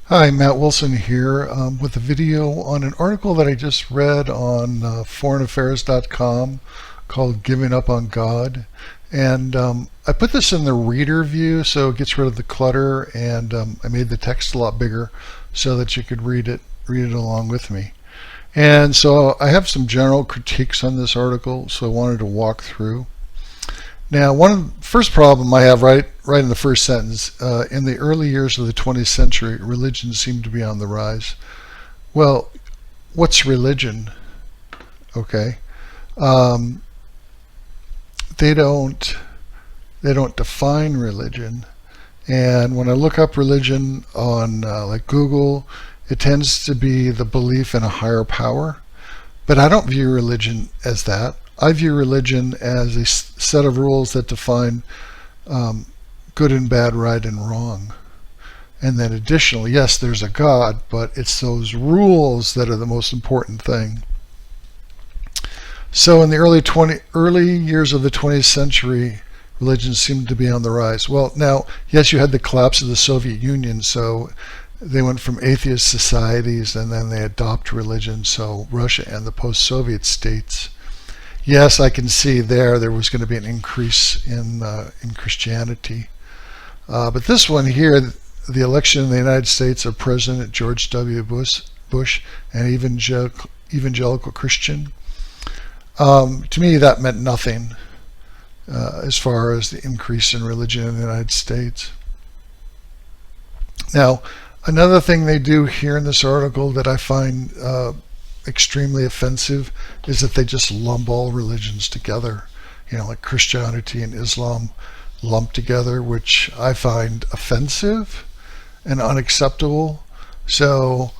Hi, Matt Wilson here with a video on an article that I just read on foreignaffairs.com called Giving Up on God. And I put this in the reader view so it gets rid of the clutter, and I made the text a lot bigger so that you could read it along with me. And so I have some general critiques on this article, so I wanted to walk through. Now, first problem I have right in the first sentence, in the early years of the 20th century, religion seemed to be on the rise. Well, what's religion? Okay, um, they don't they don't define religion, and when I look up religion on like Google, it tends to be the belief in a higher power. But I don't view religion as that. I view religion as a set of rules that define um, good and bad, right and wrong. And then additionally, yes, there's a God, but it's those rules that are the most important thing. So in the early years of the 20th century, religion seemed to be on the rise. Well, now, yes, you had the collapse of the Soviet Union, so they went from atheist societies and then they adopt religion, so Russia and the post-Soviet states. Yes, I can see there was going to be an increase in Christianity. But this one here, the election in the United States of President George W. Bush, an evangelical Christian, to me that meant nothing as far as the increase in religion in the United States. Now, another thing they do here in this article that I find extremely offensive is that they just lump all religions together, like Christianity and Islam lumped together, which I find offensive and unacceptable. So,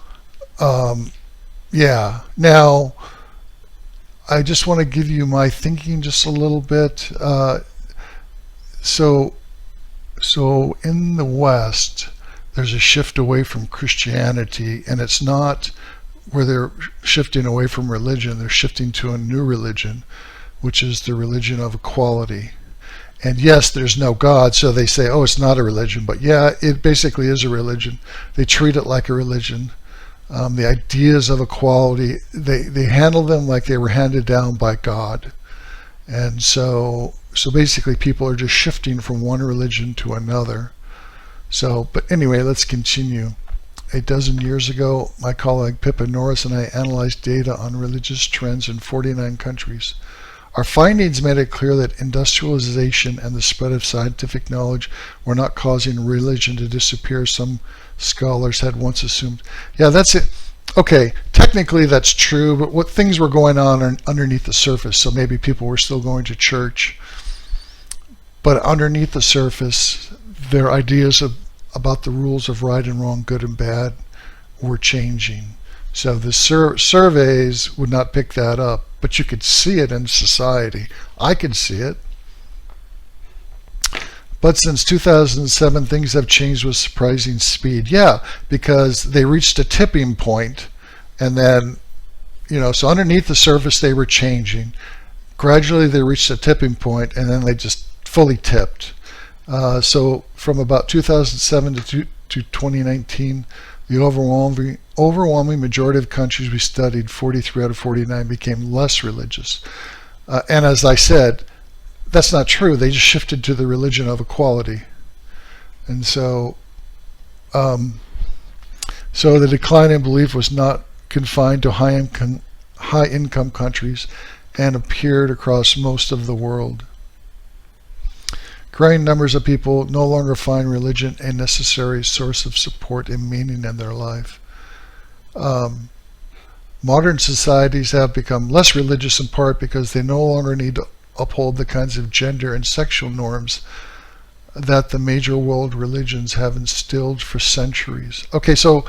yeah. Now, I just want to give you my thinking just a little bit. So in the West, there's a shift away from Christianity, and it's not where they're shifting away from religion, they're shifting to a new religion, which is the religion of equality. And yes, there's no God, so they say, oh, it's not a religion, but yeah, it basically is a religion. They treat it like a religion. The ideas of equality, they handle them like they were handed down by God. And so basically people are just shifting from one religion to another. But anyway, let's continue. A dozen years ago, my colleague Pippa Norris and I analyzed data on religious trends in 49 countries. Our findings made it clear that industrialization and the spread of scientific knowledge were not causing religion to disappear, some scholars had once assumed. Yeah, that's it. Okay, technically that's true, but what things were going on underneath the surface, so maybe people were still going to church, but underneath the surface, their ideas about the rules of right and wrong, good and bad, were changing. So the surveys would not pick that up, but you could see it in society. I could see it. But since 2007, things have changed with surprising speed. Yeah, because they reached a tipping point, and then, so underneath the surface they were changing. Gradually they reached a tipping point, and then they just fully tipped. So from about 2007 to 2019, the overwhelming majority of countries we studied, 43 out of 49, became less religious. And as I said, that's not true. They just shifted to the religion of equality. And so the decline in belief was not confined to high income countries and appeared across most of the world. Growing numbers of people no longer find religion a necessary source of support and meaning in their life. Modern societies have become less religious in part because they no longer need to uphold the kinds of gender and sexual norms that the major world religions have instilled for centuries. Okay, so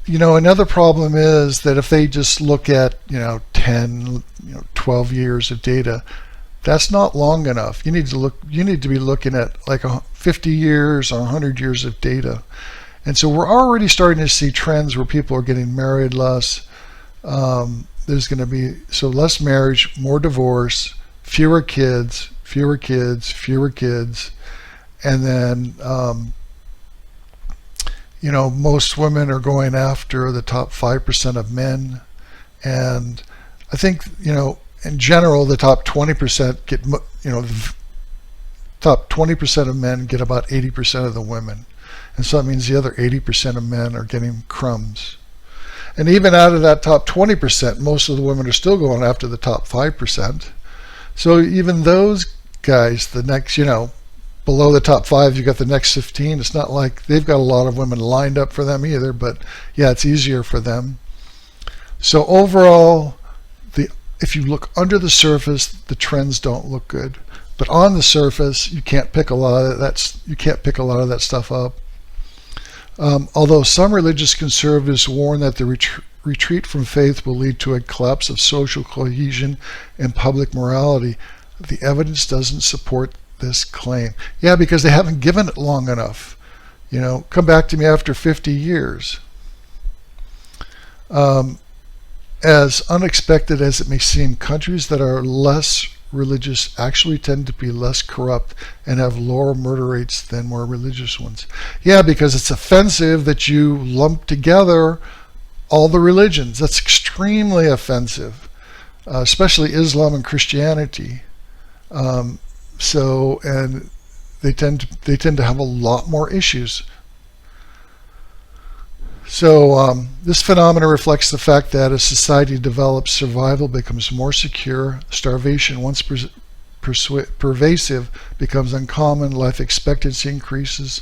another problem is that if they just look at 10, 12 years of data, that's not long enough. You need to be looking at like 50 years or 100 years of data. And so we're already starting to see trends where people are getting married less. There's going to be less marriage, more divorce, fewer kids, and then most women are going after the top 5% of men. And I think, in general, the top 20% get, the top 20% of men get about 80% of the women. And so that means the other 80% of men are getting crumbs. And even out of that top 20%, most of the women are still going after the top 5%. So even those guys, the next, below the top 5, you got the next 15. It's not like they've got a lot of women lined up for them either, but yeah, it's easier for them. So overall, if you look under the surface, the trends don't look good. But on the surface, you can't pick a lot of that stuff up. Although some religious conservatives warn that the retreat from faith will lead to a collapse of social cohesion and public morality, the evidence doesn't support this claim. Yeah, because they haven't given it long enough. Come back to me after 50 years. As unexpected as it may seem, countries that are less religious actually tend to be less corrupt and have lower murder rates than more religious ones. Yeah, because it's offensive that you lump together all the religions. That's extremely offensive, especially Islam and Christianity. And they tend to have a lot more issues. So this phenomenon reflects the fact that as society develops, survival becomes more secure, starvation, once pervasive, becomes uncommon, life expectancy increases,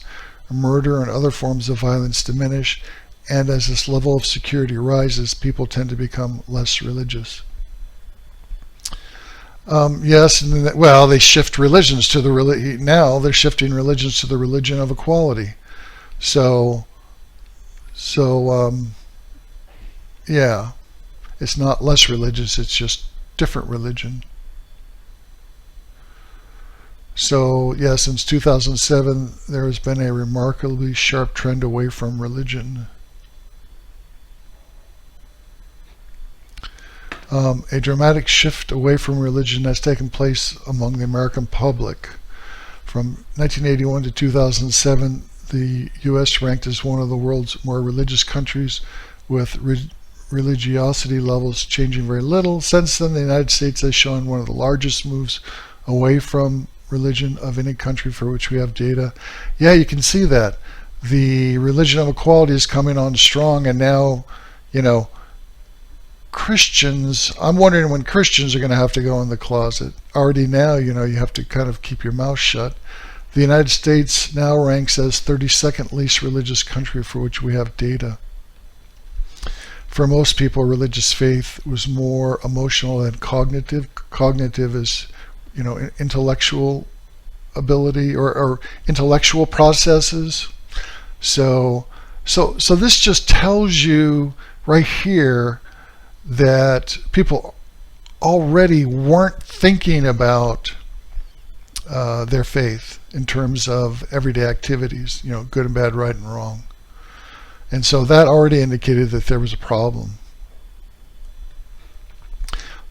murder and other forms of violence diminish, and as this level of security rises, people tend to become less religious. Yes, and they shift religions to now they're shifting religions to the religion of equality. So yeah, it's not less religious, it's just different religion. So yeah, since 2007, there has been a remarkably sharp trend away from religion. A dramatic shift away from religion has taken place among the American public. From 1981 to 2007, the U.S. ranked as one of the world's more religious countries, with religiosity levels changing very little. Since then, the United States has shown one of the largest moves away from religion of any country for which we have data. Yeah, you can see that. The religion of equality is coming on strong, and now, Christians, I'm wondering when Christians are going to have to go in the closet. Already now, you have to kind of keep your mouth shut. The United States now ranks as 32nd least religious country for which we have data. For most people, religious faith was more emotional than cognitive. Cognitive is, intellectual ability or intellectual processes. So this just tells you right here that people already weren't thinking about their faith in terms of everyday activities, good and bad, right and wrong. And so that already indicated that there was a problem.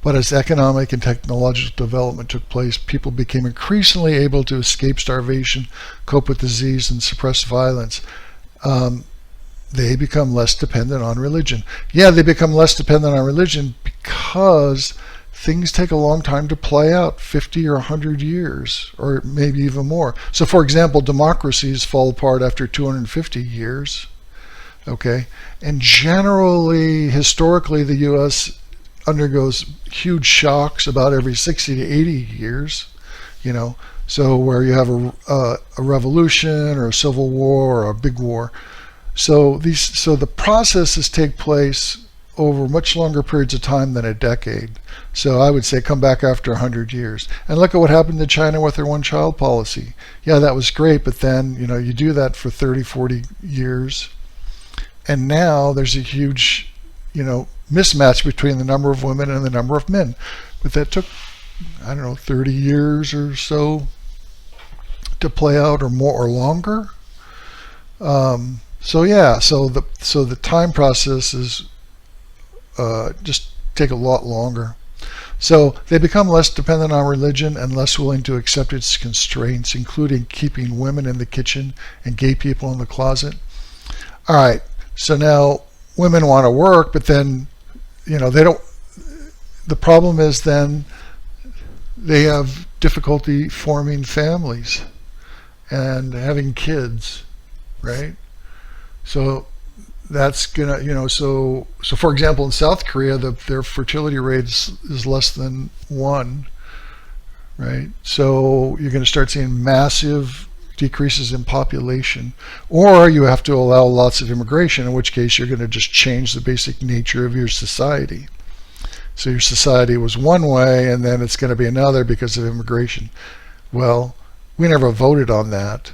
But as economic and technological development took place, people became increasingly able to escape starvation, cope with disease, and suppress violence. They become less dependent on religion. Yeah, they become less dependent on religion because things take a long time to play out, 50 or 100 years, or maybe even more. So for example, democracies fall apart after 250 years, okay? And generally, historically, the U.S. undergoes huge shocks about every 60 to 80 years, so where you have a revolution or a civil war or a big war. So the processes take place over much longer periods of time than a decade. So I would say come back after 100 years. And look at what happened to China with their one-child policy. Yeah, that was great, but then, you do that for 30, 40 years. And now there's a huge, mismatch between the number of women and the number of men. But that took, 30 years or so to play out, or more, or longer. So the time process is just take a lot longer. So they become less dependent on religion and less willing to accept its constraints, including keeping women in the kitchen and gay people in the closet. All right, so now women want to work, but then, they don't. The problem is then they have difficulty forming families and having kids, right? So that's gonna, so for example, in South Korea, their fertility rate is less than 1, right? So you're going to start seeing massive decreases in population, or you have to allow lots of immigration, in which case you're going to just change the basic nature of your society. So your society was one way, and then it's going to be another because of immigration. Well, we never voted on that,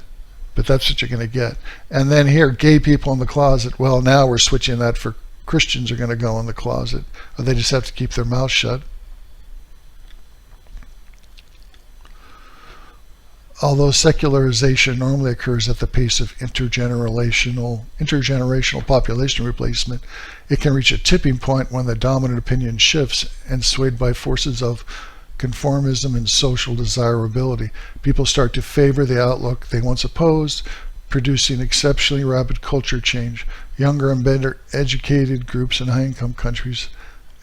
but that's what you're going to get. And then here, gay people in the closet. Well, now we're switching that for Christians are going to go in the closet, or they just have to keep their mouth shut. Although secularization normally occurs at the pace of intergenerational population replacement, it can reach a tipping point when the dominant opinion shifts and swayed by forces of conformism and social desirability. People start to favor the outlook they once opposed, producing exceptionally rapid culture change. Younger and better educated groups in high-income countries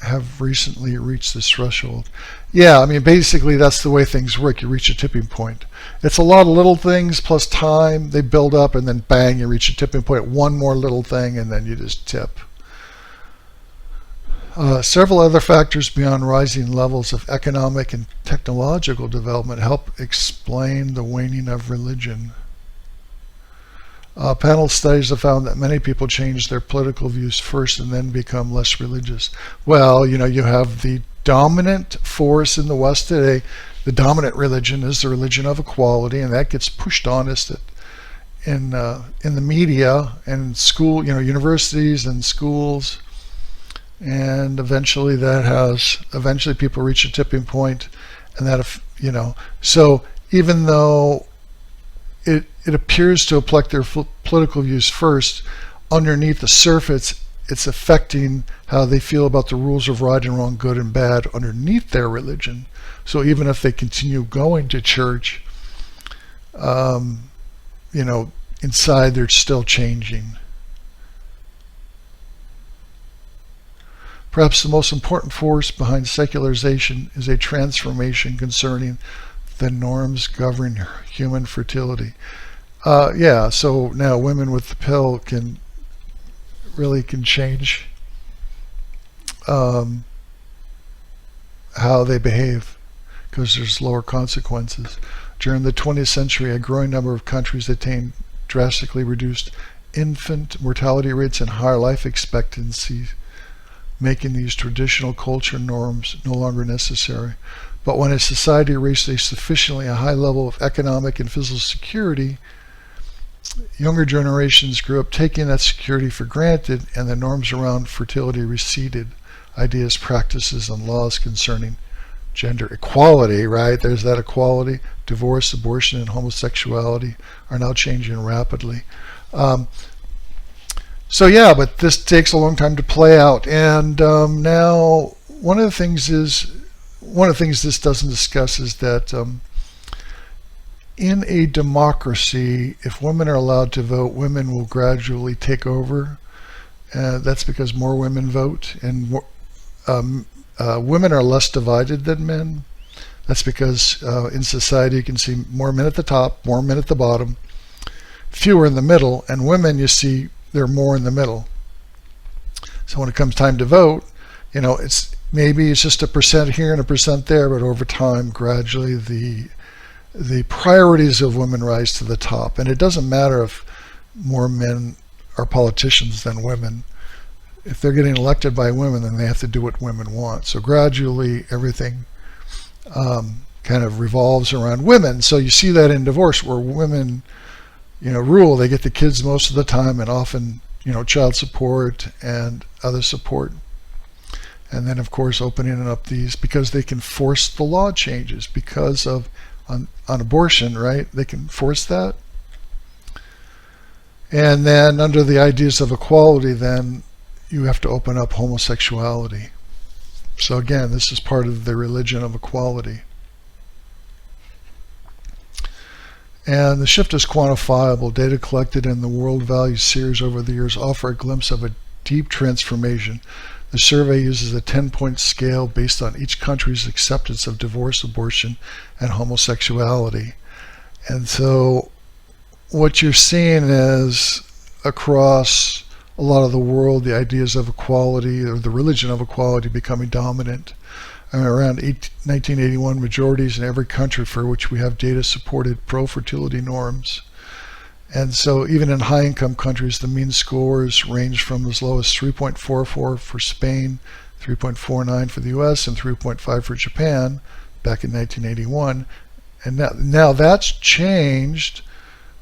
have recently reached this threshold. Yeah, I mean, basically that's the way things work. You reach a tipping point. It's a lot of little things plus time. They build up, and then bang, you reach a tipping point. One more little thing, and then you just tip. Several other factors beyond rising levels of economic and technological development help explain the waning of religion. Panel studies have found that many people change their political views first and then become less religious. Well, you have the dominant force in the West today. The dominant religion is the religion of equality, and that gets pushed on us in the media and school, universities and schools. And eventually people reach a tipping point, and that, so even though it appears to reflect their political views first, underneath the surface, it's affecting how they feel about the rules of right and wrong, good and bad underneath their religion. So even if they continue going to church, inside they're still changing. Perhaps the most important force behind secularization is a transformation concerning the norms governing human fertility. So now women with the pill can change how they behave because there's lower consequences. During the 20th century, a growing number of countries attained drastically reduced infant mortality rates and higher life expectancy, making these traditional culture norms no longer necessary. But when a society reached a sufficiently high level of economic and physical security, younger generations grew up taking that security for granted, and the norms around fertility receded. Ideas, practices, and laws concerning gender equality, right? There's that equality. Divorce, abortion, and homosexuality are now changing rapidly. But this takes a long time to play out. And now one of the things this doesn't discuss is that in a democracy, if women are allowed to vote, women will gradually take over. That's because more women vote, and women are less divided than men. That's because in society you can see more men at the top, more men at the bottom, fewer in the middle, and women, you see, they're more in the middle. So when it comes time to vote, it's just a percent here and a percent there, but over time, gradually the priorities of women rise to the top. And it doesn't matter if more men are politicians than women. If they're getting elected by women, then they have to do what women want. So gradually everything kind of revolves around women. So you see that in divorce where women rule. They get the kids most of the time, and often child support and other support. And then of course opening up these, because they can force the law changes because of on abortion, right? They can force that. And then under the ideas of equality, then you have to open up homosexuality. So again, this is part of the religion of equality. And the shift is quantifiable. Data collected in the World Values Series over the years offer a glimpse of a deep transformation. The survey uses a 10-point scale based on each country's acceptance of divorce, abortion, and homosexuality. And so what you're seeing is across a lot of the world, the ideas of equality or the religion of equality becoming dominant. Around 1981, majorities in every country for which we have data supported pro-fertility norms. And so even in high-income countries, the mean scores range from as low as 3.44 for Spain, 3.49 for the US, and 3.5 for Japan back in 1981. And now that's changed,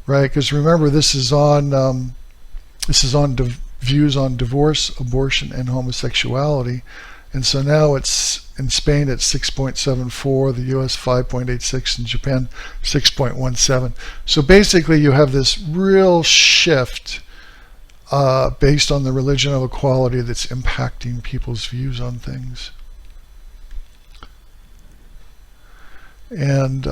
right? Because remember, this is on views on divorce, abortion, and homosexuality. And so now it's in Spain at 6.74, the US 5.86, and Japan 6.17. So basically you have this real shift based on the religion of equality that's impacting people's views on things. And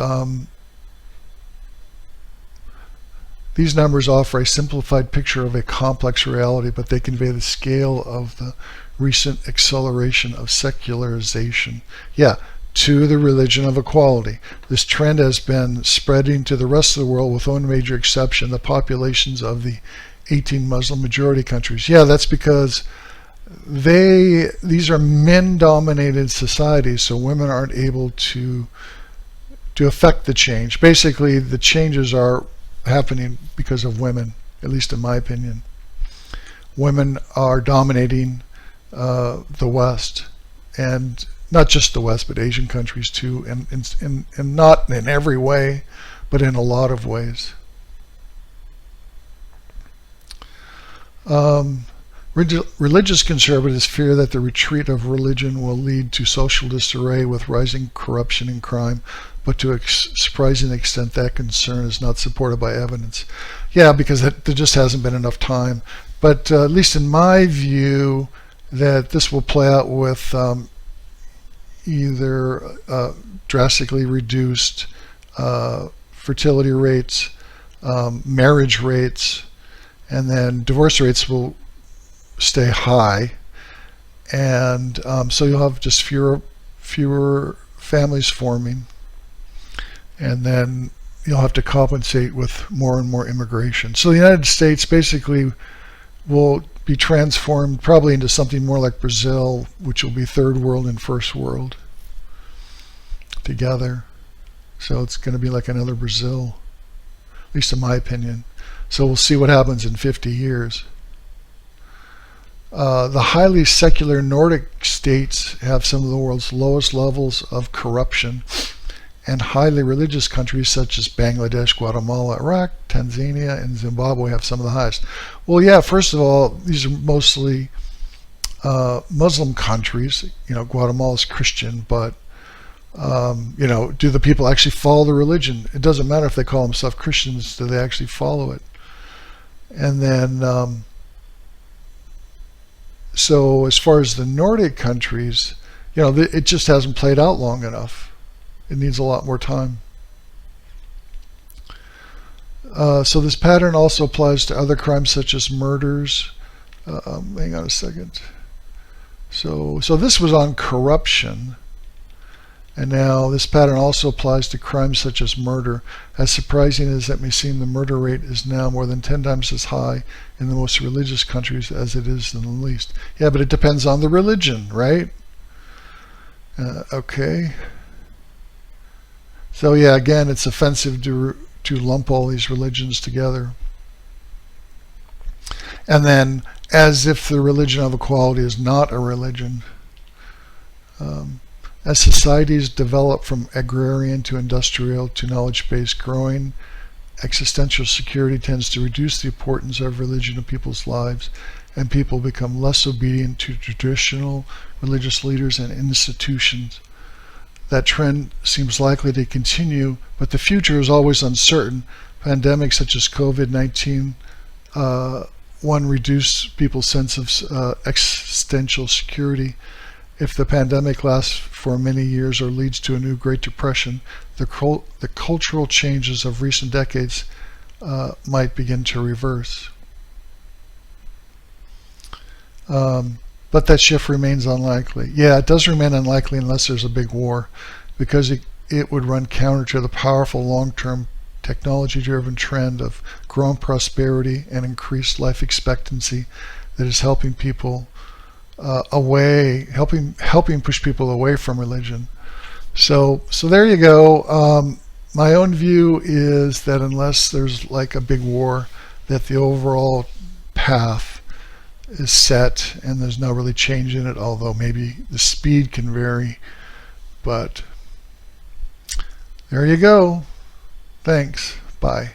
these numbers offer a simplified picture of a complex reality, but they convey the scale of the recent acceleration of secularization. Yeah, to the religion of equality. This trend has been spreading to the rest of the world with one major exception, the populations of the 18 Muslim majority countries. Yeah, that's because these are men-dominated societies, so women aren't able to affect the change. Basically, the changes are happening because of women, at least in my opinion. Women are dominating the West, and not just the West, but Asian countries too, and not in every way, but in a lot of ways. Religious conservatives fear that the retreat of religion will lead to social disarray with rising corruption and crime, but to a surprising extent that concern is not supported by evidence. Yeah, because there just hasn't been enough time. But at least in my view, that this will play out with either drastically reduced fertility rates, marriage rates, and then divorce rates will stay high, and so you'll have just fewer families forming, and then you'll have to compensate with more and more immigration. So the United States basically will be transformed probably into something more like Brazil, which will be third world and first world together. So it's going to be like another Brazil, at least in my opinion. So we'll see what happens in 50 years. The highly secular Nordic states have some of the world's lowest levels of corruption, and highly religious countries such as Bangladesh, Guatemala, Iraq, Tanzania, and Zimbabwe have some of the highest. Well, yeah, first of all, these are mostly Muslim countries. You know, Guatemala is Christian, but you know, do the people actually follow the religion? It doesn't matter if they call themselves Christians, do they actually follow it? And then so as far as the Nordic countries, you know, it just hasn't played out long enough. It needs a lot more time. So this pattern also applies to other crimes such as murders. Hang on a second. So this was on corruption. And now this pattern also applies to crimes such as murder. As surprising as that may seem, the murder rate is now more than 10 times as high in the most religious countries as it is in the least. Yeah, but it depends on the religion, right? Okay. So yeah, again, it's offensive to lump all these religions together. And then, as if the religion of equality is not a religion. As societies develop from agrarian to industrial to knowledge-based, growing existential security tends to reduce the importance of religion in people's lives, and people become less obedient to traditional religious leaders and institutions. That trend seems likely to continue, but the future is always uncertain. Pandemics such as COVID-19 reduce people's sense of existential security, if the pandemic lasts for many years or leads to a new Great Depression, the cultural changes of recent decades might begin to reverse. But that shift remains unlikely. Yeah, it does remain unlikely unless there's a big war, because it would run counter to the powerful long-term technology-driven trend of growing prosperity and increased life expectancy that is helping people helping push people away from religion. So there you go. My own view is that unless there's like a big war, that the overall path is set and there's no really change in it, although maybe the speed can vary. But there you go. Thanks. Bye.